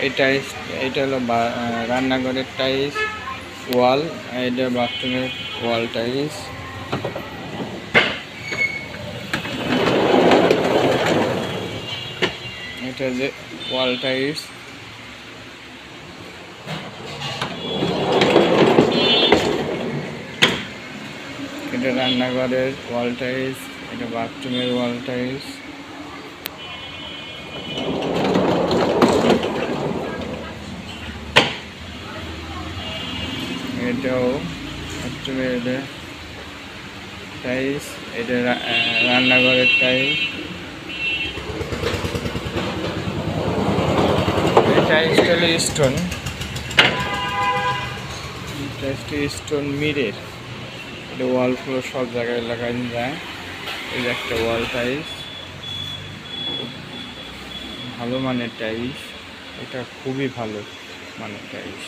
এই টাইলস, এটা হলো রান্নাঘরের টাইলস ওয়াল, এটা বাথরুমের ওয়াল টাইলস। এটা যে ওয়াল টাইলস, এটা রান্নাঘরের ওয়াল টাইলস, এটা বাথরুমের ওয়াল টাইলস। এটাও বাথরুমের টাইলস, এটা রান্নাঘরের টাইলস। এই টাইলসটা হলো স্টোন, টাইলসটি স্টোন মিরের। এটা ওয়াল ফ্লোর সব জায়গায় লাগানো যায়। এই যে একটা ওয়াল টাইলস, ভালো মানের টাইলস, এটা খুবই ভালো মানের টাইলস।